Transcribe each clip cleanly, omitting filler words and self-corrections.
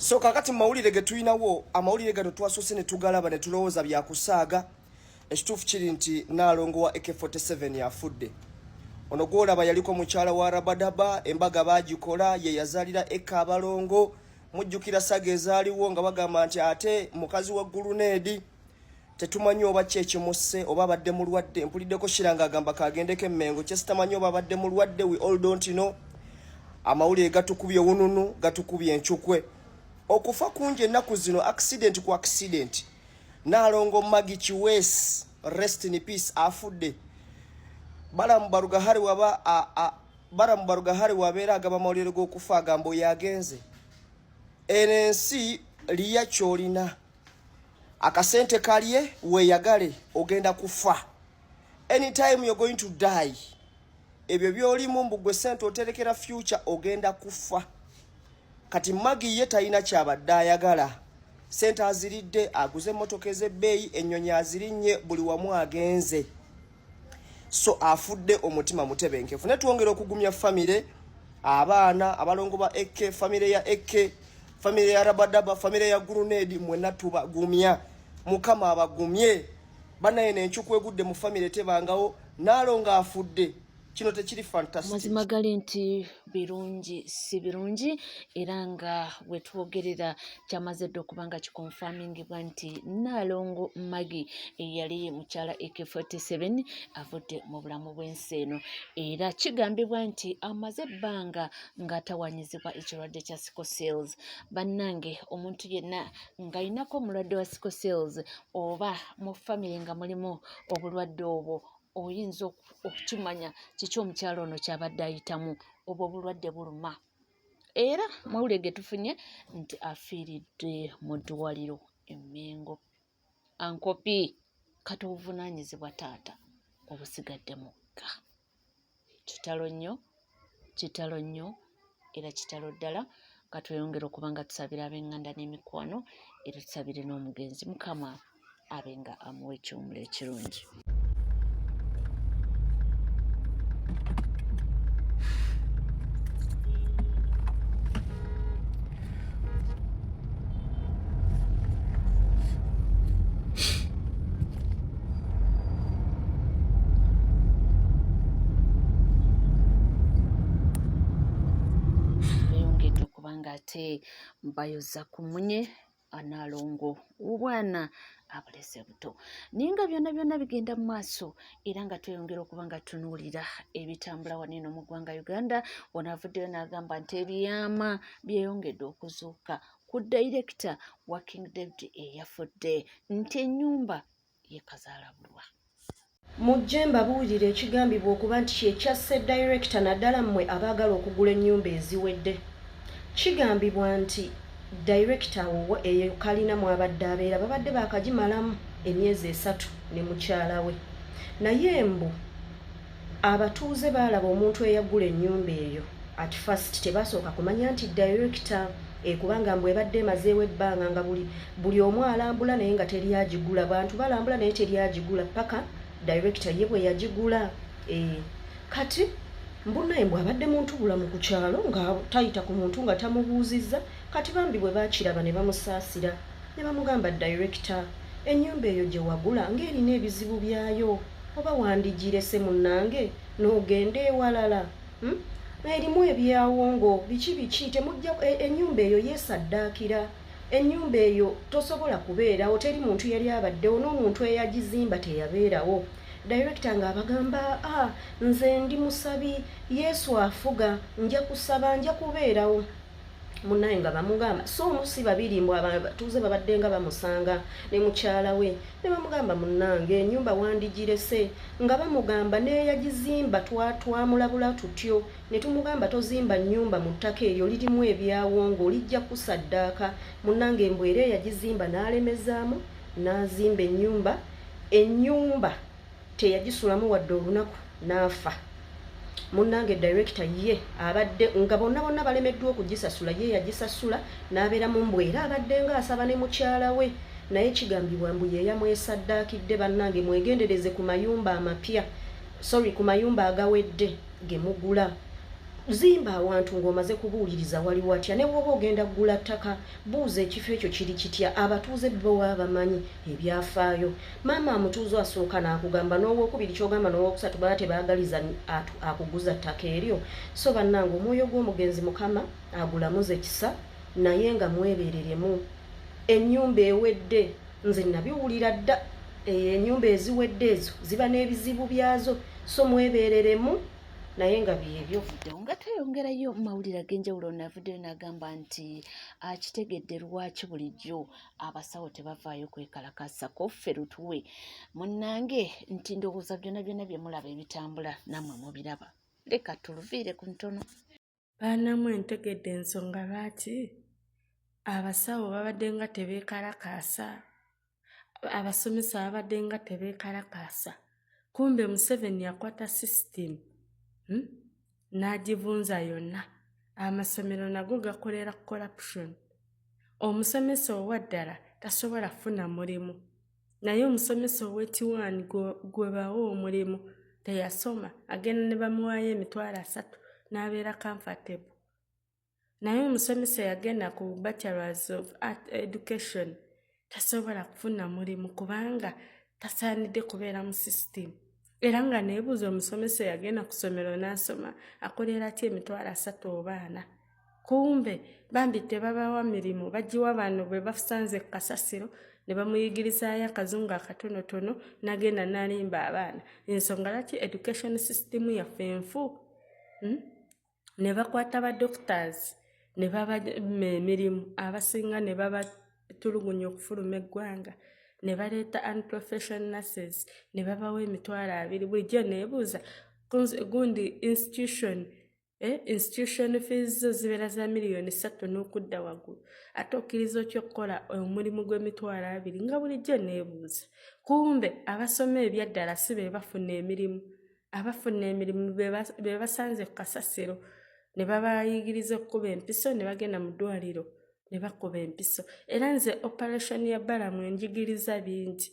So kakati mawulire ge tulinawo amawulire gano twasose ne tugalaba ne tulowooza bya kusaaga ekituufu kiri nti Naalongo wa AK47 yafudde. Ono gwolaba yaliko mukyala wa Rabadaba, embaga baagikola ye yazaalira Eka Abalongo, mujjukira saga ezaaliwo nga bagamba nti ate mukazi wa Guluneedi tetumanyi oba kyekimusse oba abadde mulwadde. Mpuliddeko Shiranga agamba kagendeko Emmengo, kyesitamanyi oba abadde mulwadde, we all don't know. Amawulire gatukubye wununu, gatukubye enchukwe. Okufa kunje ennaku zino accident ku accident. Naalongo Magi Chiwesi, rest in peace, afudde. Baramubaruga hari wabeera agaba amawulire g'okufa agamba yagenze. NNC liya kyolina. Akasente kalye weeyagale ogenda kufa. Anytime you're going to die. Ebyo byolimu mbugwe sente oterekera future ogenda kufa. Kati Magi ye talina kyabadde ayagala. Sente aziridde, aguze emmotoka ez'ebbeeyi, ennyonyi azirinnye, buli wamu agenze. So afudde omutima mutebenkefu. Ne twongera okugumya famire, abaana abalongo ba Eke, famire ya Eke, famire ya Rabadaba, famire ya Guluneedi, mwenna tubagumya. Mukama abagumye. Banaye n'enchuku egudde mu famire tebangawo. Naalongo afudde. Kino tekiri fantastic. Mazima gali nti birungi si birungi era nga wetwogerera kyamaze dde okuba nga kikonfamingibwa nti Naalongo Magi eyali mukyala AK47 avudde mu bulamu bw'ensi eno, era kigambibwa nti amaze ebbanga ng'atawanyizibwa ekirwadde kya sickle cells. Bannange, omuntu yenna ng'alinako omulwadde wa sickle cells oba mu famire nga mulimu obulwadde obwo, oyinza okukimanya kiki omukyalo ono kyabadde ayitamu oba obulwadde buluma. Era mawulire ge tufunye nti afiiridde mu ddwaliro e Mmengo. Ankopi kati obuvunaanyizibwa taata obusigadde mukka. Kitalo nnyo era kitalo ddala. Katweyongera okuba nga tusabira ab'eŋŋanda n'emikwano era tusabire n'omugenzi, Mukama abenga amuwa ekiwummulo ekirungi. Ate bayoza ku munye Naalongo obwana abulese buto. Ninga byonna bigenda mu maaso era nga tweyongera okuba nga tunuulira ebitambula wano eno mu ggwanga Uganda. Ono avuddeyo n'agamba nti ebyama byeyongedde okuzuuka ku Director wa King David eyafudde nti ennyumba yekazaalabulwa. Mujje mbabuulire ekigambibwa okuba nti kyekyasse Director naddala mmwe abaagala okugula ennyumba eziwedde. Kigambibwa nti Director wo eyo kalina mwabadde abeera babadde baakagimalamu emyezi 3 ne mukyala we. Naye mbu abatuuze baalaba omuntu eyagula ennyumba eyo at first tebasooka kumanya nti Director kubanga mbu ebadde emazeewo ebbanga nga buli omu alambula naye nga teri agigula. Bantu balambula naye teri agigula paka Director ye bwe yagigula. Kati mbunaye mbw abadde muntu bulamu ku kyalo nga tayita ku muntu nga tamubuuzizza. Kati bambi bwe baakiraba ne bamusaasira ne bamugamba Director, ennyumba eyo gye wagula ng'erina ebizibu byayo, oba wandigirese munnange n'ogenda ewalala. Erimu ebyawongo biki temujja ennyumba eyo yeesaddaakira. Ennyumba eyo tosobola kubeerawo, teri muntu yali abaddewo n'omuntu eyagizimba teyabeerawo. Director nga abagamba nze ndi musabi, Yesu afuga, nja kusaba, nja kubeerawo. Munnaye nga bamugamba so omusi babiri mbw abatuuze babadde nga bamusanga ne mukyala we ne bamugamba munnange ennyumba wandigirese, nga bamugamba n'eyagizimba twamulabula tutyo ne tumugamba tozimba nnyumba mu ttaka eryo lirimu ebyawongo lijja kusaddaaka. Munnange mbw era eyagizimba n'alemezaamu n'azimba ennyumba teyagisulamu wadde olunaku n'afa. Munnange Director ye abadde nga bonna balemeddwa okugisasula, ye yagisasula n'abeera mu mbwera abadde nga asaba ne mukyala we. Naye kigambibwa mbu ye yamwesaddaakidde. Bannange mwegendereze ku mayumba amapya, ku mayumba agawedde ge mugula. zimba awantu ng'omaze kubuuliriza waliwo atya ne bw'oba ogenda kugula ttaka buuza ekifo ekyo kiri kitya abatuuze bbowa bamanyi ebyafaayo maama amutuuze asooka n'akugamba n'owokubiri kyogamba n'owokusatu baba tebaagaliza akuguza ttaka eryo so bannange omwoyo gw'omugenzi mukama agulamuze kisa naye nga mwebereremu ennyumba ewedde nze nabiwulira dda ennyumba eziwedde ezo ziba n'ebizibu byazo so mwebereremu naye nga byebyo nga tweyongerayo mu mawulire ag'enjawulo navuddeyo n'agamba nti akitegedde lwaki bulijjo abasawo tebavaayo kwekalakasako ffe lutuwe munnange nti ndowooza byonna byonna bye mulaba ebitambula nammwe mubiraba leka tuluviire ku ntono baanamu entegedde ensonga lwaki abasawo babadde nga tebeekalakaasa abasomesa babadde nga tebeekalakaasa kumbe Museveni yakwata system n'agivunza yonna amasomero nago gakolera corruption omusomesa owaddala tasobola kufuna mulimu naye omusomesa ow'ekiwaani gwe bawa omulimu teyasoma agenda ne bamuwaayo $3,000 n'abeera comfortable naye omusomesa yagenda ku bachelors of art education tasobola kufuna mulimu kubanga tasaanidde kubeera mu system era nga neebuuza omusomesa yagenda ku ssomero n'asoma akolera ki $3,000 obaana kumbe bambi tebabawa mirimu bagiwa bano bwe basanze kasasiro ne bamuyigirizaayo akazungu akatonotono n'agenda n'alimba abaana ensonga lwaki education system yaffe enfu ne bakwata ba doctors ne baba emirimu abasinga ne babatulugunya okufuluma eggwanga ne baleeta unprofessional nurses ne babawa $20,000 bulijjo neebuuza gundi institution fees zo zibeera za $3,000,000 n'okudda waggulu ate okkiriza otya okukola omulimu gw'emitwalo 2 nga bulijjo neebuuza kumbe abasoma ebyaddala si be bafuna emirimu abafuna emirimu be basanze ku kasasiro ne babayigiriza okukuba empiso ne bagenda mu ddwaliro ne bakuba empiso era nze operation ya balamu enjigiriza bingi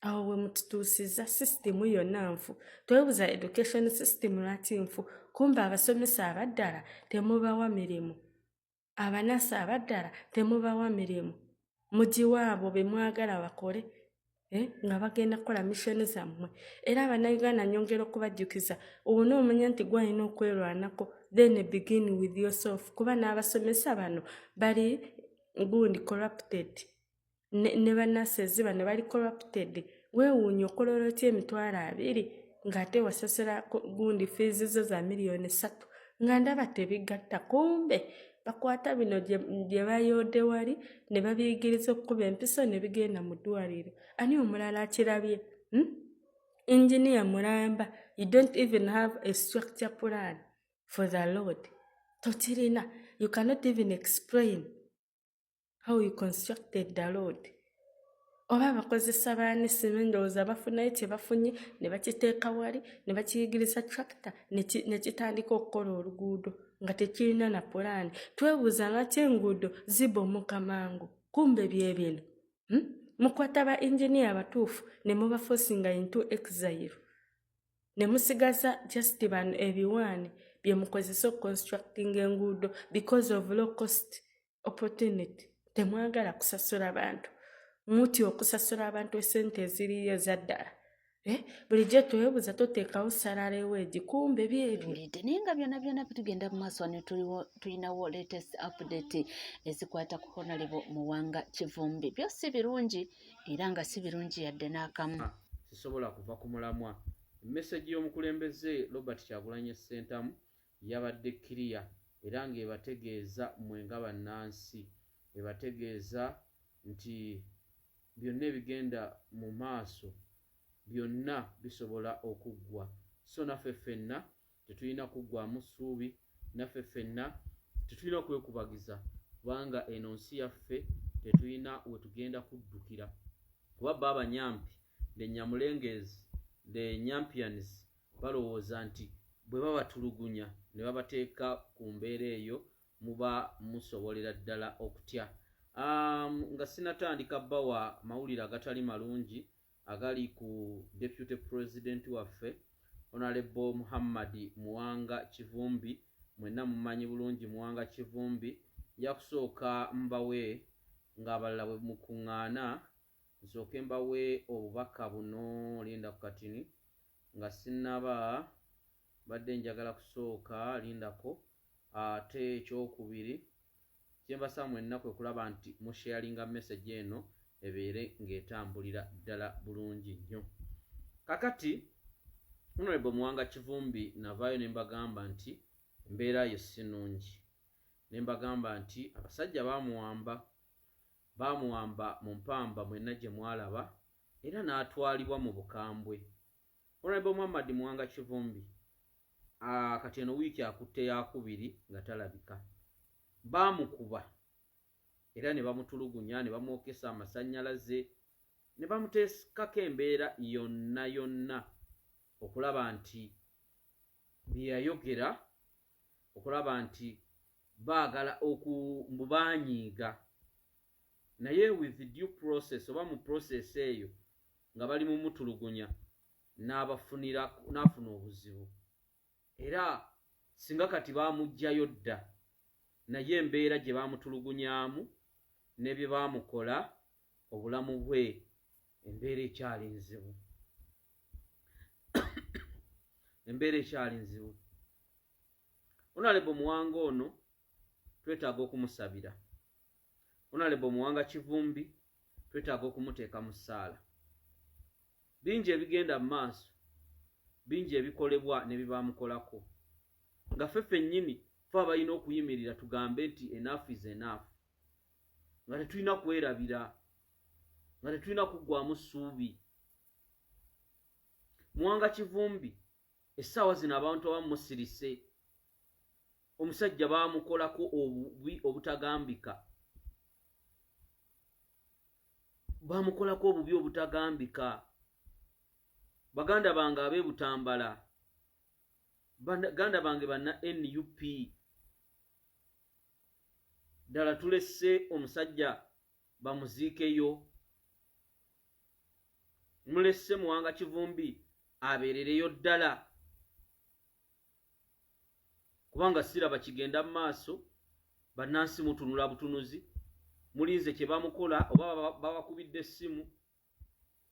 awo bwe mututuusiza sisitimu yonna nfu twebuuza education system lwaki nfu kumbe abasomesa abaddala temubawa mirimu abanasi abaddala temubawa mirimu mugiwaabo be mwagala bakole nga bagenda kukola mishoni zammwe era abannayuganda nyongera okubajjukiza olina omanya nti gwalina okwerwanako then begin with yourself kuba n'abasomesa bano bali gundi corrupted ne bannasezi bano bali corrupted weewuunya okololo $20,000 ng'ate wasasira gundi fees zo za $3,000,000 nga ndaba tebigatta kumbe bakwata bino gye bayodde wali ne babiyigiriza okukuba empiso ne bigenda mu ddwaliro ani omulala akirabye engineer mulamba you don't even have a structure plan for the road totirina you cannot even explain how you constructed the road oba bakozesa baani simendooza bafunayo kye bafunye ne bakiteeka wali ne bakiyigiriza tractor ne kitandika okukola oluguudo nga tekirina na pulaani twebuuza lwaki enguudo zibomoka mangu kumbe bye bino mukwata ba engineer abatuufu ne mubaforcinga into exile ne musigaza just bano ebiwaani bye mukozesa okuconstructing enguudo because of low cost opportunity temwagala kusasula abantu muti okusasula abantu esente eziriyo zaddala bulijjo twebuuza toteekawo salary wage kumbe byebyo naye nga byonna byonna bitugenda mu maaso ne tulinawo latest update ezikwata ku Honorable Muwanga Kivumbi byo si birungi era nga si birungi yadde n'akamu sisobola kuva ku mulamwa message y'omukulembeze Robert Kyagulanyi Ssentamu yabadde clear era ng'ebategeeza mwenga bannansi ebategeeza nti byonna ebigenda mu maaso byonna bisobola okuggwa so naffe ffenna tetulina kuggwamu ssuubi naffe ffenna tetulina okwekubagiza kubanga eno nsi yaffe tetulina we tugenda kuddukira kuba bba abanyampi the Nyamulengezi the Nyampians balowooza nti bwe babatulugunya ne babateeka ku mbeera eyo muba musobolera ddala okutya nga sinatandika bawa mawulire agatali malungi agali ku deputy president waffe Honorable Muhammad Muwanga Kivumbi mwenna mumanyi bulungi Muwanga Kivumbi yakusooka mbawe ng'abalala bwe mukuŋŋaana nsooke mbawe obubaka buno linda ku katini nga sinnaba badde njagala kusooka lindako ate ekyokubiri kyembasa mwenna kwe kulaba nti musharinga message eno ebeere ng'etambulira ddala bulungi nnyo. Kakati Honorable Muwanga Kivumbi navaayo ne mbagamba nti embeera ye si nnungi, ne mbagamba nti abasajja baamuwamba mu mpamba mwenna gye mwalaba era n'atwalibwa mu bukambwe. Honorable Muhammad Muwanga Kivumbi kati eno wiiki akutte yakubiri nga talabika, baamukuba era ne bamutulugunya ne bamwokesa amasannyalaze ne bamuteekako embeera yonna okulaba nti bye yayogera, okulaba nti baagala okubanyiiga, naye with due process oba mu process eyo nga bali mu mutulugunya n'afuna obuzibu. Era singa kati baamugjayo dda, naye embeera gye baamutulugunyaamu ne bye baamukola obulamu bwe embeera ekyali nzibu. Embeera ekyali nzibu. Honorable Muwanga ono twetaaga okumusabira. Honorable Muwanga Kivumbi twetaaga okumuteeka mu ssaala. Bingi ebigenda mu maaso, bingi ebikolebwa ne bibaamukolako, nga ffe ffennyini fe abalina okuyimirira tugambe nti enough is enough, nga tetulina kwerabira, nga tetulina kuggwamu ssuubi. Muwanga Kivumbi essaawa zino abantu abamu musirise, omusajja baamukolako obubi obutagambika, baamukolako obubi obutagambika. Baganda bange ab'e Butambala, baganda bange banna NUP, ddala tulesse omusajja bamuziikeyo, mulesse Muwanga Kivumbi abeerereyo ddala, kubanga siraba kigenda mu maaso. Bannansi mutunula butunuzi, mulinze kye bamukola oba babakubidde essimu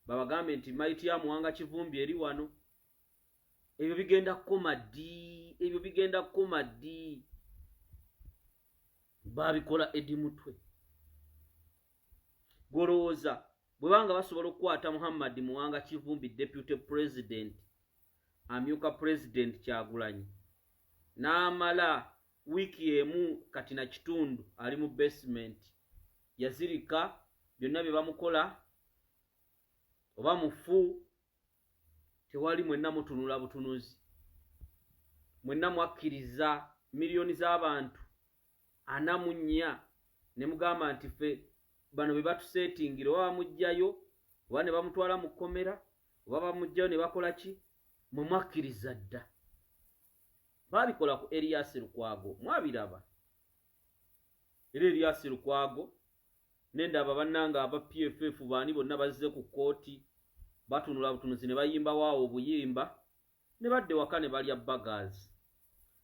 babagambe nti mayiti ya Muwanga Kivumbi eri wano. Ebyo bigenda kukoma ddi, ebyo bigenda kukoma ddi. Baabikola Edi Mutwe. Golowooza bwe banga basobola okukwata Muhammad Muwanga Kivumbi Deputy President amyuka President Kyagulanyi n'amala wiiki emu kati na kitundu ali mu basement, yazirika byonna bye bamukola oba mufu, tewali mwenna mutunula butunuzi, mwenna mwakkiriza miliyoni z'abantu 44 ne mugamba nti ffe bano be batuseetingira oba bamugjayo oba ne bamutwala mu kkomera oba bamugjayo ne bakola ki, mwe mwakkiriza dda. Baabikola ku Erias Lukwago, mwabiraba. Era Erias Lukwago nendaba bannanga aba PFF baani bonna bazze ku kkooti batunula butunuzi ne bayimba waawo obuyimba ne badde waka ne balya bagazi,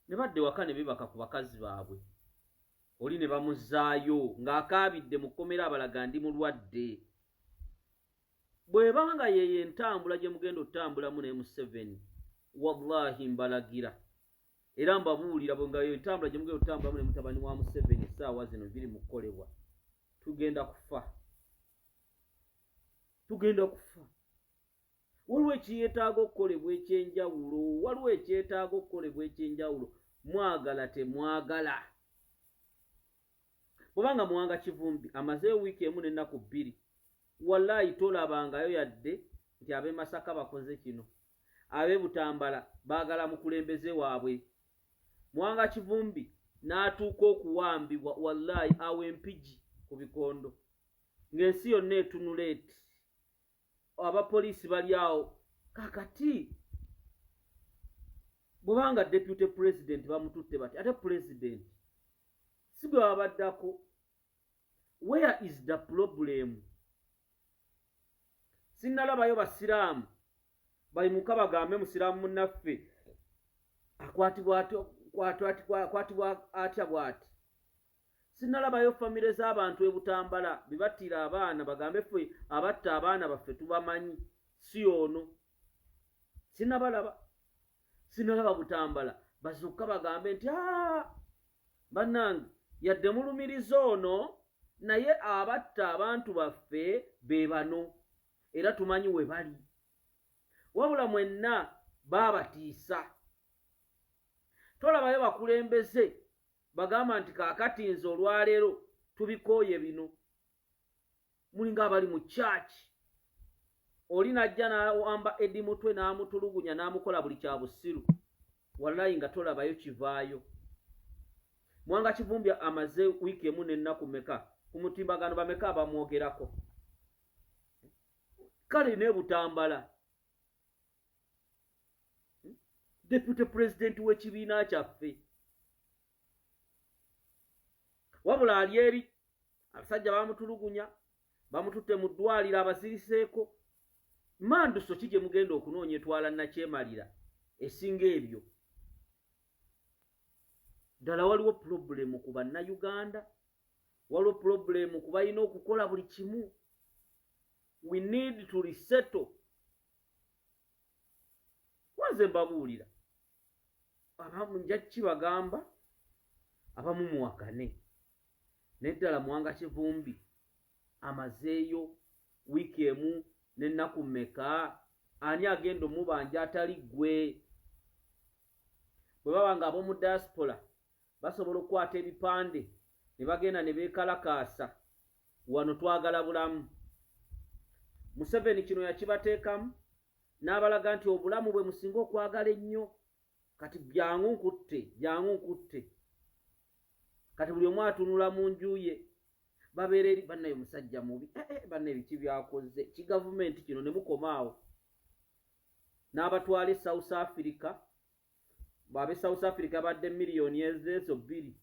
ne badde waka ne bebaka ku bakazi baabwe. Oli ne bamuzzaayo ng'akaabidde mu kkomera abalaga ndi mulwadde. Bw'ebanga yeye entambula gye mugenda otambulamu ne M7, wallahi mbalagira era mbabuulira nga yo entambula gye mugenda otambulamu ne mutabani wa Museveni essaawa zino biri mu kukolebwa, tugenda kufa. Tugenda kufa. Waliwo ekyetaaga okukolebwa ekyenjawulo, waliwo ekyetaaga okukolebwa ekyenjawulo, mwagala temwagala. Kubanga Muwanga Kivumbi amazeeyo wiiki emu n'ennaku 2, wallahi tolabangayo yadde nti ab'e Masaka bakoze kino, ab'e Butambala baagala mukulembeze waabwe. Muwanga Kivumbi n'atuuka okuwambibwa wallahi awo empigi ku bikondo, ng'ensi yonna etunula eti abapoliisi bali awo. Kakati bwebanga Deputy President bamututte bati ate President si bwe babaddako. Where is the problem? Sinnalabayo basiraamu bayimuka bagambe musiraamu munnaffe akwatibwa atya bw'ati. Sinnalabayo famire z'abantu ebutambala bibattira abaana bagambe ffe abatta abaana baffe tubamanyi, si ono. Sinnalaba butambala bazukka bagambe nti bannange yadde mulumiriza ono naye abatta abantu baffe be bano era tumanyi we bali. Wabula mwenna baabatiisa. Tolabayo bakulembeze bagamba nti kaakati nze olwaleero tubikooye bino. Mulinga abali mu church. Oli najja n'awamba Eddie Mutwe n'amutulugunya n'amukola buli kya busiru. Wallahi nga tolabayo kivaayo. Mwanga Kivumbi amaze wiiki emu n'ennaku mmeka ku mutimbagano bameka abamwogerako. Kale ne butambala. Deputy President w'ekibiina kyaffe. Wabula ali eri abasajja bamutulugunya bamututte mu ddwaliro abaziriseeko. Manduso ki gye mugenda okunoonya etwala Nakyemalira esinga ebyo? Ddala waliwo pulobulemu ku bannayuganda, waliwo pulobulemu ku balina okukola buli kimu. We need to resettle. Wanze mbabuulira abamu nja kibagamba abamu muwakane. Neddala Mwanga Kivumbi amazeeyo wiiki emu n'ennaku mmeka? Ani agenda omubanja atali ggwe? Bwe baba nga ab'omu diaspora basobola okukwata ebipande ne bagenda ne beekalakaasa wano twagala bulamu. Museveni kino yakibateekamu n'abalaga nti obulamu bwe musinga okwagala ennyo. Kati byangu nkutte. Kati buli omu atunula mu nju ye. Babeera eri bannaye omusajja mubi. Bannaye biki byakoze kigavumenti kino ne mukomaawo. N'abatwala South Africa. Bw'ab'e South Africa badde miliyoni ezo 2.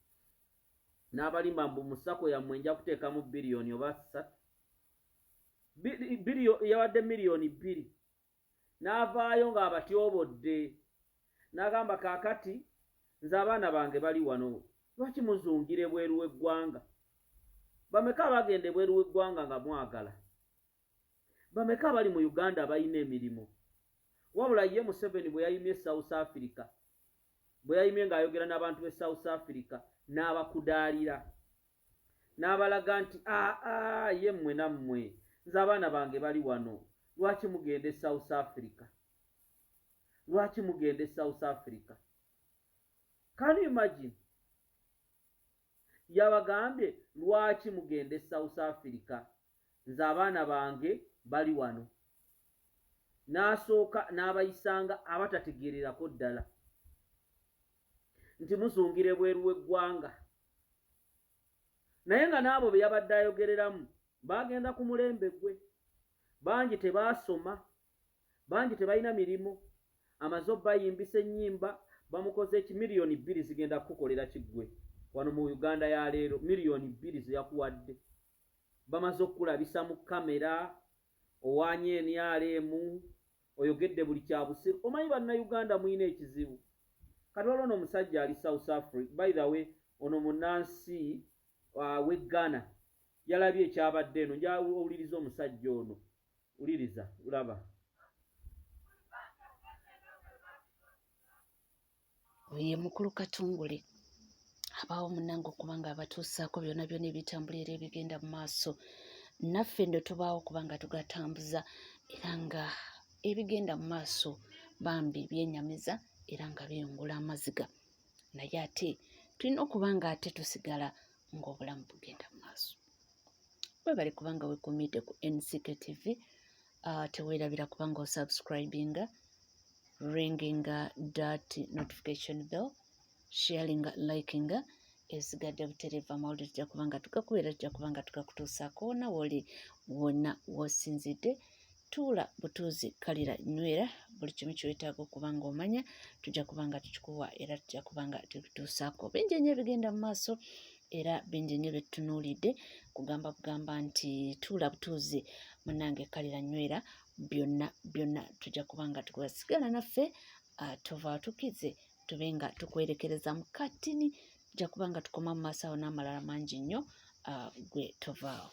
N'abalimba mbu mu ssako yammwe nja kuteekamu biliyoni oba 3. Yabadde miliyoni 2. N'avaayo ng'abatyobodde. N'agamba kaakati nze abaana bange bali wano. Lwaki muzungire bweru w'eggwanga? Bameka bagende bweru w'eggwanga nga mwagala? Bameka bali mu Uganda balina emirimu? Wabula ye Museveni bwe yayimye South Africa, bwe yayimye ng'ayogera n'abantu b'e South Africa n'abakudaalira. N'abalaga nti ye mmwe nammwe nze abaana bange bali wano. Lwaki mugende South Africa? Lwaki mugende South Africa? Can you imagine? Yabagambye lwaki mugende South Africa? Nze abaana bange bali wano. N'asooka n'abayisanga abatategeererako ddala nti muzungire bweru w'eggwanga. Naye nga n'abo be yabadde ayogereramu bagenda ku mulembe gwe. Bangi tebaasoma, bangi tebalina mirimu. Amaze obbayimbisa ennyimba bamukoze miliyoni 2 zigenda kukolera kiggwe wano mu Uganda ya leero. Miliyoni 2 ziyakuwadde. Bamaze okulabisa mu kamera owanye NRM oyogedde buli kya busiru. Omanyi bannayuganda muyina ekizibu. Kati waliwo omusajja ali South Africa, by the way, ono munnansi w'e Ghana yalabye ekyabadde eno. Nja owuliriza omusajja ono. Wuliriza, ulaba. Oye mukulu Katungule abawo munange okubanga abatuusaako byonna byonna ebitambulira ebigenda mu maaso. Naffe ndo tubaawo kubanga tugatambuza era nga ebigenda mu maaso bambi byenyamiza era nga byeyongula amaziga. Naye ate tulina okubanga ate tusigala ng'obulamu bugenda mu maaso. Webale kubanga wekumidde ku NCK TV. Teweerabira kubanga osubscribinga, ringinga that notification bell, sharinga, likinga. Esigadde butereeva amawulire tujja kubanga tugakubeera, tujja kubanga tugakutuusaako wonna woli wonna wosinzidde. Tuula butuuzi kalira nywera buli kimu kyetaaga okubanga omanya tujja kubanga tukikuwa era tujja kubanga tukutuusaako. Bingi nnyo ebigenda mu maaso era bingi nnyo byetutunuulidde kugamba nti tuula butuuzi munnange kalira nywera byonna tujja kubanga tukubasigala naffe tova tukize tubenga tukwerekereza mu katini tujja kubanga tukoma mu maaso awo n'amalala mangi nnyo gwe tovaawo.